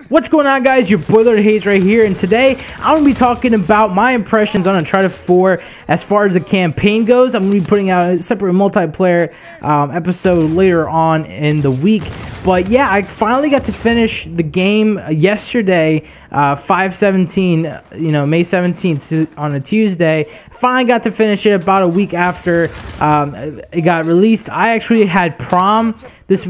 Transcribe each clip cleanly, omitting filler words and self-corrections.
What's going on, guys? Your boy Lord Hayes right here, and today I'm going to be talking about my impressions on Uncharted 4 as far as the campaign goes. I'm going to be putting out a separate multiplayer episode later on in the week. But yeah, I finally got to finish the game yesterday, 5/17, May 17th on a Tuesday. Finally got to finish it about a week after it got released. I actually had prom this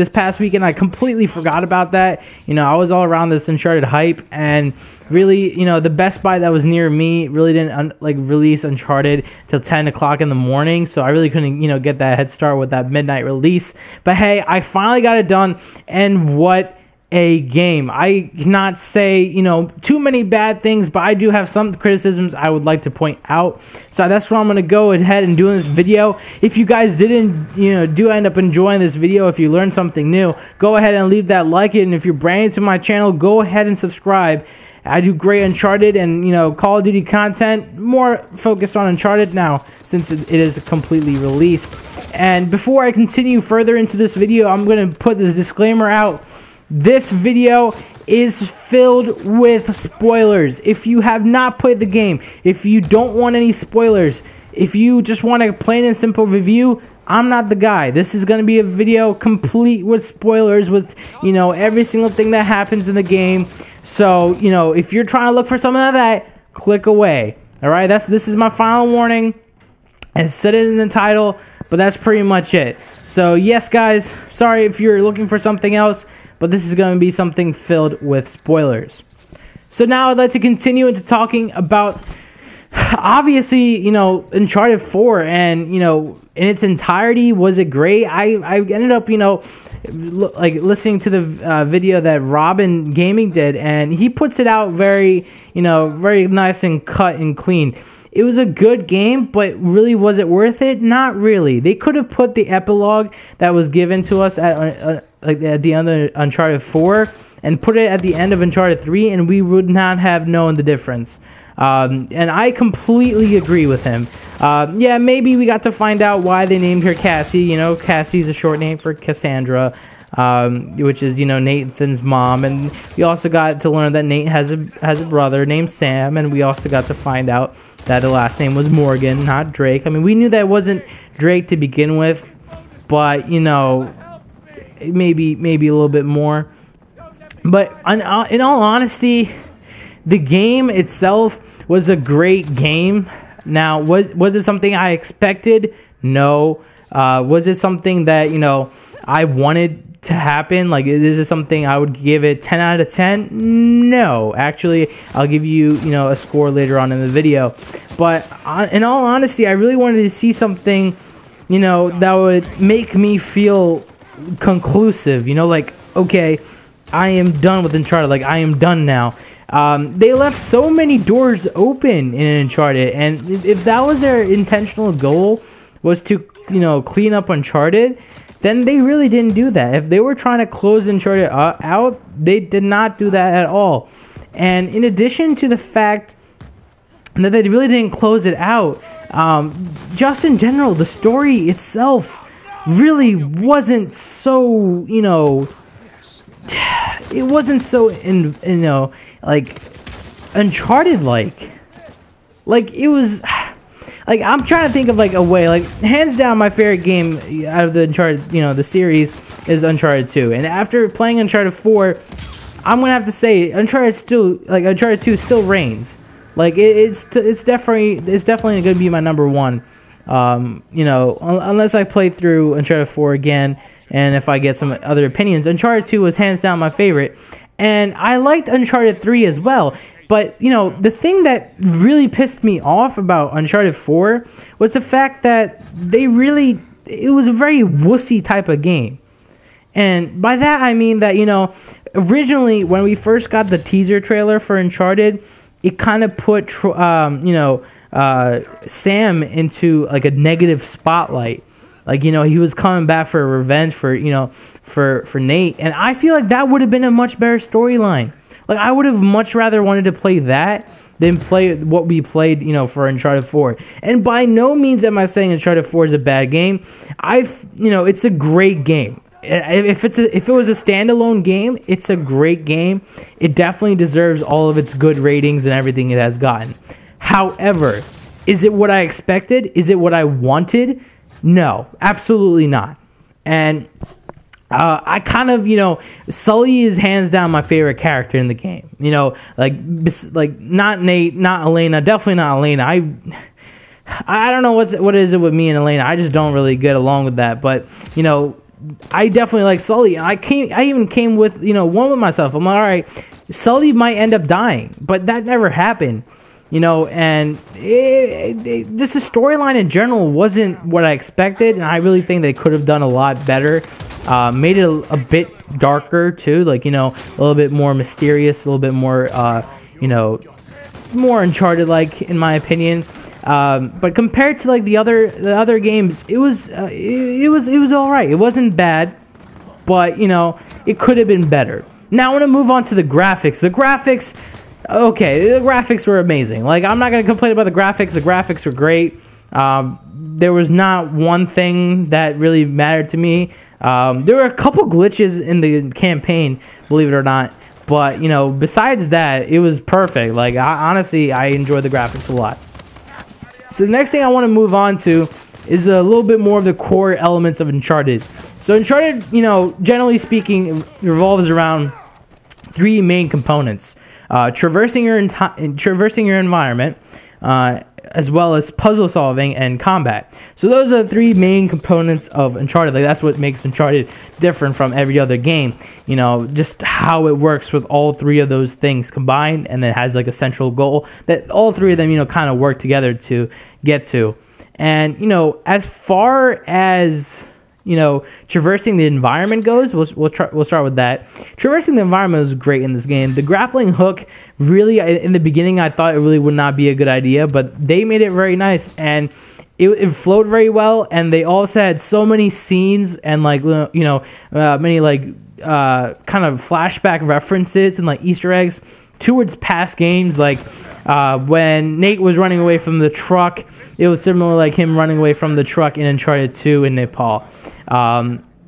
past weekend. I completely forgot about that. I was all around this Uncharted hype, and really, the Best Buy that was near me really didn't release Uncharted till 10 o'clock in the morning, so I really couldn't get that head start with that midnight release. But hey, I finally got it done, and what a game. I cannot say too many bad things, but I do have some criticisms I would like to point out. So that's what I'm going to go ahead and do in this video. If you guys didn't do end up enjoying this video, if you learned something new, go ahead and leave that like it, and if you're brand new to my channel, go ahead and subscribe. I do great Uncharted and Call of Duty content, more focused on Uncharted now since it is completely released. And before I continue further into this video, I'm going to put this disclaimer out. This video is filled with spoilers. If you have not played the game, if you don't want any spoilers, if you just want a plain and simple review, I'm not the guy. This is going to be a video complete with spoilers, with every single thing that happens in the game. So if you're trying to look for something like that, click away. All right, this is my final warning. I said it in the title, but that's pretty much it. So yes, guys, sorry if you're looking for something else, but this is going to be something filled with spoilers. So now I'd like to continue into talking about, obviously, Uncharted 4, and, in its entirety, was it great? I ended up, listening to the video that Robin Gaming did, and he puts it out very, very nice and cut and clean. It was a good game, but really, was it worth it? Not really. They could have put the epilogue that was given to us at the end of Uncharted 4 and put it at the end of Uncharted 3, and we would not have known the difference. And I completely agree with him. Yeah, maybe we got to find out why they named her Cassie. Cassie's a short name for Cassandra, which is Nathan's mom, and we also got to learn that Nate has a brother named Sam, and we also got to find out that the last name was Morgan, not Drake. I mean, we knew that it wasn't Drake to begin with, but maybe a little bit more. But in all honesty, the game itself was a great game. Now, was it something I expected? No. Was it something that I wanted to happen? Is this something I would give it 10 out of 10? No. Actually, I'll give you a score later on in the video. But in all honesty, I really wanted to see something that would make me feel conclusive. Okay, I am done with Uncharted. I am done now. They left so many doors open in Uncharted, and if that was their intentional goal, was to clean up Uncharted, then they really didn't do that. If they were trying to close Uncharted out, they did not do that at all. And in addition to the fact that they really didn't close it out, just in general, the story itself really wasn't so it wasn't so Uncharted like it was. I'm trying to think of a way, hands down my favorite game out of the Uncharted, the series is Uncharted 2. And after playing Uncharted 4, I'm gonna have to say Uncharted 2 still reigns. It's definitely gonna be my number one. Unless I play through Uncharted 4 again, and if I get some other opinions, Uncharted 2 was hands down my favorite. And I liked Uncharted 3 as well. But, the thing that really pissed me off about Uncharted 4 was the fact that it was a very wussy type of game. And by that, I mean that, originally, when we first got the teaser trailer for Uncharted, it kind of put, Sam into, a negative spotlight. He was coming back for revenge for Nate. And I feel like that would have been a much better storyline. I would have much rather wanted to play that than play what we played, for Uncharted 4. And by no means am I saying Uncharted 4 is a bad game. It's a great game. if it was a standalone game, it's a great game. It definitely deserves all of its good ratings and everything it has gotten. However, is it what I expected? Is it what I wanted? No, absolutely not. And I kind of, Sully is hands down my favorite character in the game. Like not Nate, not Elena, definitely not Elena. I don't know what is it with me and Elena. I just don't really get along with that. But I definitely like Sully. I even came with one with myself. I'm like, all right, Sully might end up dying, but that never happened. And just the storyline in general wasn't what I expected, and I really think they could have done a lot better. Made it a bit darker too, like a little bit more mysterious, a little bit more more Uncharted-like in my opinion. But compared to like the other games, it was all right. It wasn't bad, but it could have been better. Now I want to move on to the graphics. The graphics. Okay, the graphics were amazing. Like, I'm not going to complain about the graphics. The graphics were great. There was not one thing that really mattered to me. There were a couple glitches in the campaign, believe it or not. But, besides that, it was perfect. Like, honestly, I enjoyed the graphics a lot. So the next thing I want to move on to is a little bit more of the core elements of Uncharted. So Uncharted, generally speaking, revolves around three main components. Traversing your environment, as well as puzzle solving and combat. So those are the three main components of Uncharted. Like, that's what makes Uncharted different from every other game. Just how it works with all three of those things combined, and then has like a central goal that all three of them kind of work together to get to. And as far as traversing the environment goes, we'll start with that. Traversing the environment was great in this game. The grappling hook, really, in the beginning, I thought it really would not be a good idea, but they made it very nice, and it flowed very well, and they also had so many scenes and like many like kind of flashback references and like Easter eggs towards past games, like when Nate was running away from the truck. It was similar, like him running away from the truck in Uncharted 2 in Nepal.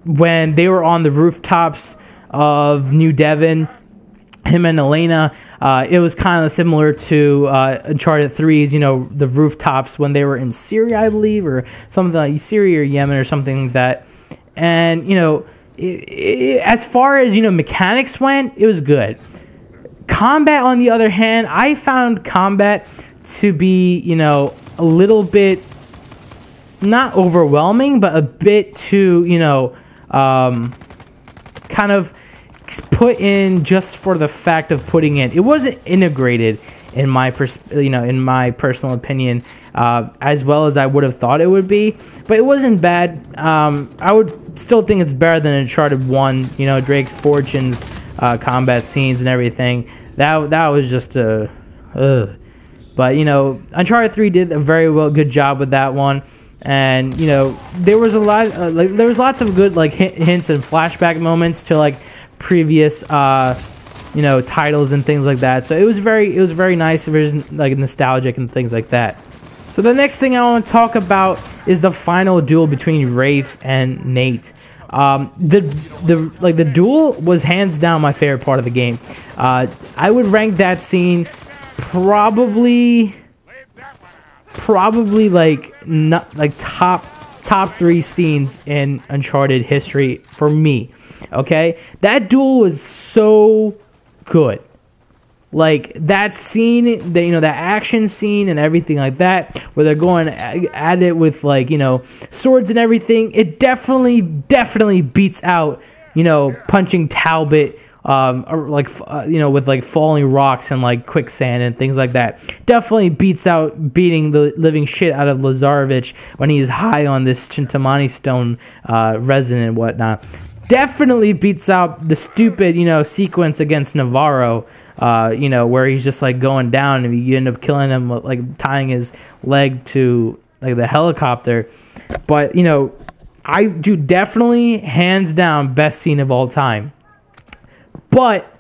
When they were on the rooftops of New Devon, him and Elena, it was kind of similar to Uncharted 3's, the rooftops when they were in Syria, I believe, or something like Syria or Yemen or something like that. And, as far as, mechanics went, it was good. Combat, on the other hand, I found combat to be, a little bit, not overwhelming, but a bit too, kind of put in just for the fact of putting in. It wasn't integrated in my personal opinion, as well as I would have thought it would be. But it wasn't bad. I would still think it's better than Uncharted 1. Drake's Fortune's combat scenes and everything. That was just a. But Uncharted 3 did a very good job with that one. And there was a lot there was lots of good like hints and flashback moments to like previous titles and things like that. So it was very nice, very like nostalgic and things like that. So the next thing I want to talk about is the final duel between Rafe and Nate. The duel was hands down my favorite part of the game. I would rank that scene probably like not like top 3 scenes in Uncharted history for me. Okay, that duel was so good. Like that scene, that action scene and everything like that, where they're going at it with like swords and everything. It definitely beats out punching Talbot. Or like with like falling rocks and like quicksand and things like that. Definitely beats out beating the living shit out of Lazarevich when he's high on this Chintamani stone resin and whatnot. Definitely beats out the stupid sequence against Navarro. Where he's just like going down and you end up killing him, like tying his leg to like the helicopter. But I do definitely hands down best scene of all time. But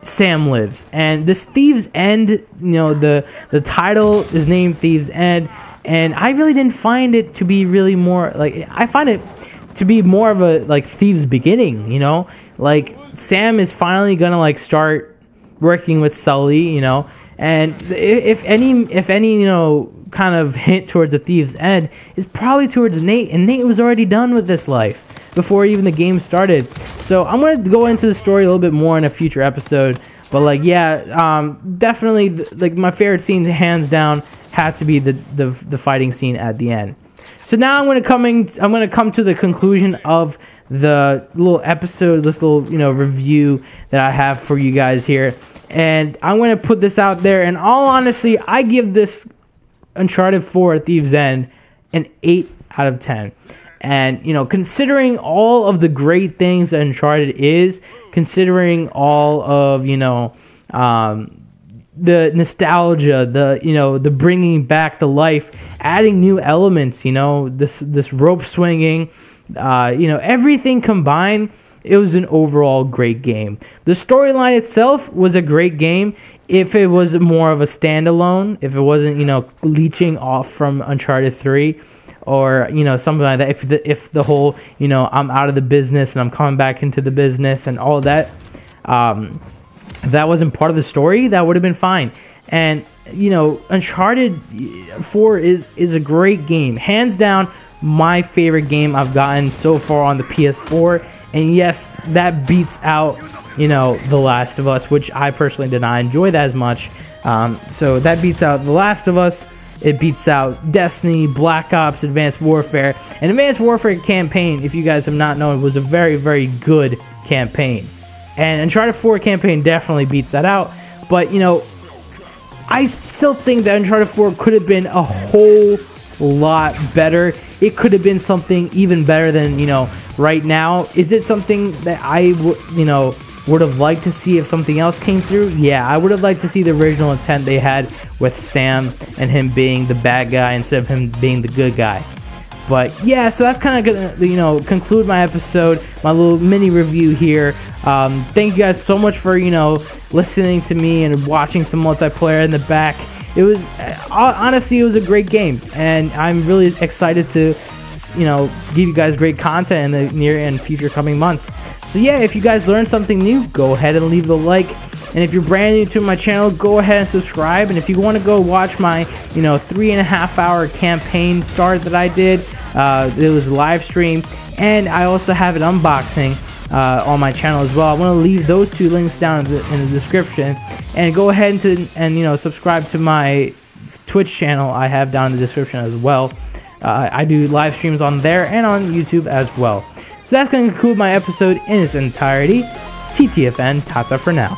Sam lives, and this Thieves End, the title is named Thieves End, and I really didn't find it to be really more like, I find it to be more of a like Thief's beginning, you know? Like Sam is finally gonna like start working with Sully, you know, and if any, you know, kind of hint towards a Thief's end is probably towards Nate, and Nate was already done with this life before even the game started. So I'm gonna go into the story a little bit more in a future episode, but like yeah, definitely like my favorite scene hands down had to be the fighting scene at the end. So now I'm gonna come to the conclusion of the little episode, this little, you know, review that I have for you guys here, and I'm gonna put this out there. And all honesty, I give this Uncharted 4: Thief's End an 8 out of 10. And, you know, considering all of the great things that Uncharted is, considering all of, you know, the nostalgia, the, you know, the bringing back the life, adding new elements, you know, this rope swinging, you know, everything combined, it was an overall great game. The storyline itself was a great game if it was more of a standalone, if it wasn't, you know, leeching off from Uncharted 3 or, you know, something like that. If the whole, you know, I'm out of the business and I'm coming back into the business and all that, if that wasn't part of the story, that would have been fine. And, you know, Uncharted 4 is a great game. Hands down, my favorite game I've gotten so far on the PS4. And yes, that beats out, you know, The Last of Us, which I personally did not enjoy that as much. So that beats out The Last of Us. It beats out Destiny, Black Ops, Advanced Warfare. And Advanced Warfare campaign, if you guys have not known, was a very, very good campaign. And Uncharted 4 campaign definitely beats that out. But, you know, I still think that Uncharted 4 could have been a whole lot better. It could have been something even better than, you know, right now. Is it something that I would have liked to see if something else came through? Yeah, I would have liked to see the original intent they had with Sam and him being the bad guy instead of him being the good guy. But yeah, so that's kind of gonna, you know, conclude my episode, my little mini review here. Thank you guys so much for, you know, listening to me and watching some multiplayer in the back. It was honestly, it was a great game, and I'm really excited to, you know, give you guys great content in the near and future coming months. So yeah, if you guys learned something new, go ahead and leave the like. And if you're brand new to my channel, go ahead and subscribe. And if you want to go watch my, you know, 3.5 hour campaign start that I did, it was a live stream, and I also have an unboxing on my channel as well. I want to leave those two links down in the description, and go ahead and you know, subscribe to my Twitch channel I have down in the description as well. I do live streams on there and on YouTube as well. So that's going to conclude my episode in its entirety. TTFN, Tata for now.